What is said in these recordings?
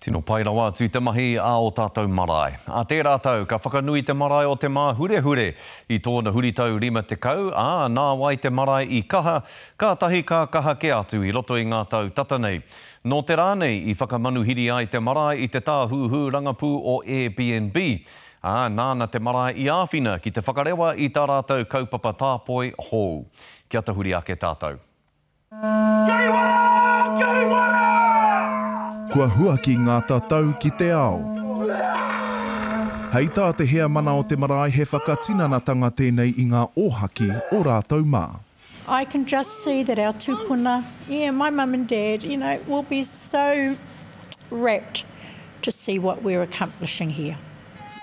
Tino pai rawa tū te mahi a o tātou marae. A tērā tau, ka whakanui te marae o te mā hure i tōna huritau 50, nā wai te marae i kaha, ka tahi ka kaha ke atu i roto i ngā tau tata nei. Nō te rānei i whakamanuhiri ai te marae i te tāhuhu rangapū o Airbnb. Nāna te marae i āwhina ki te whakarewa i tā rātou kaupapa tāpoi hou. Kia tahuri ake tātou. Kei wara! Kei wara! Kua hua ki ngā tātou ki te ao. Hei tā te hea mana o te marae he whakatinanatanga tēnei i ngā ōhaki o rātou mā. I can just see that our tūpuna, my mum and dad, will be so rapt to see what we're accomplishing here.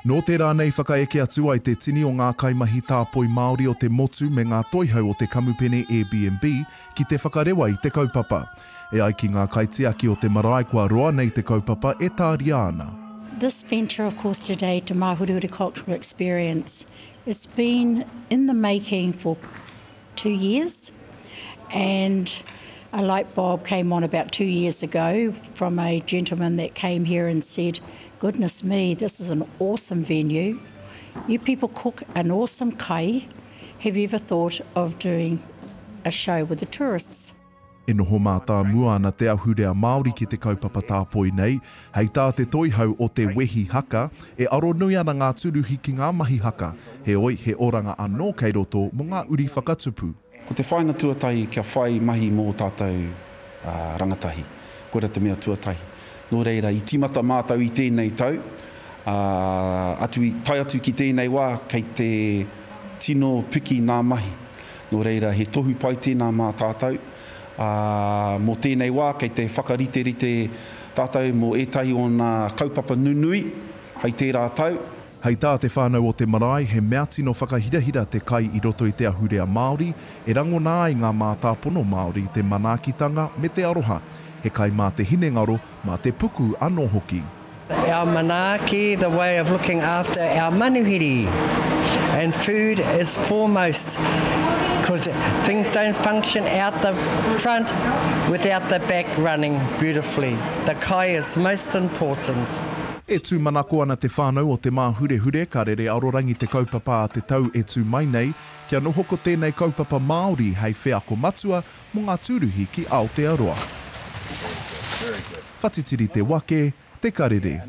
Nō te rānei whakaeke atu ai te tini o ngā kaimahi tāpoi Māori o te motu me ngā toihau o te kamupene Airbnb ki te whakarewa i te kaupapa. E ai ki ngā kaitiaki o te marae kua roa nei te kaupapa e tāri ana. This venture, of course, today, Te Mahururi Cultural Experience, it's been in the making for 2 years, and a light bulb came on about 2 years ago from a gentleman that came here and said, goodness me, this is an awesome venue. You people cook an awesome kai. Have you ever thought of doing a show with the tourists? E noho mā tā mua ana te ahurea Māori ki te kaupapa tāpoi nei, hei tā te toihau o te wehi haka, e aro nui ana ngā turuhi ki ngā mahi haka, he oi he oranga anō kei roto mo ngā uri whakatupu. Ko te whaina tuatahi kia whai mahi mō tātou rangatahi, kora te mea tuatahi. Nō reira, i timata mātau i tēnei tau, tai atu ki tēnei wā kei te tino piki nā mahi. Nō reira, he tohu pai tēnā mā tātou, mō tēnei wā, kei te whakarite tātou mō etahi o nā kaupapa nunui, hei tērā tau. Hei tā te whānau o te marae, he mea tino whakahirahira te kai i roto i te ahurea Māori, e rango nā i ngā mātāpono Māori te manaakitanga me te aroha, he kai mā te hinengaro, mā te puku anō hoki. Our manaaki, the way of looking after our manuhiri, and food is foremost, because things don't function out the front without the back running beautifully. The kai is most important. E tū manako ana te whānau o te mā hure ka rere arorangi te kaupapa a te tau e tū mai nei, kia nohoko tēnei kaupapa Māori hei wheako matua mo ngā tūruhi ki Aotearoa. Whatitiri te wake, te karere.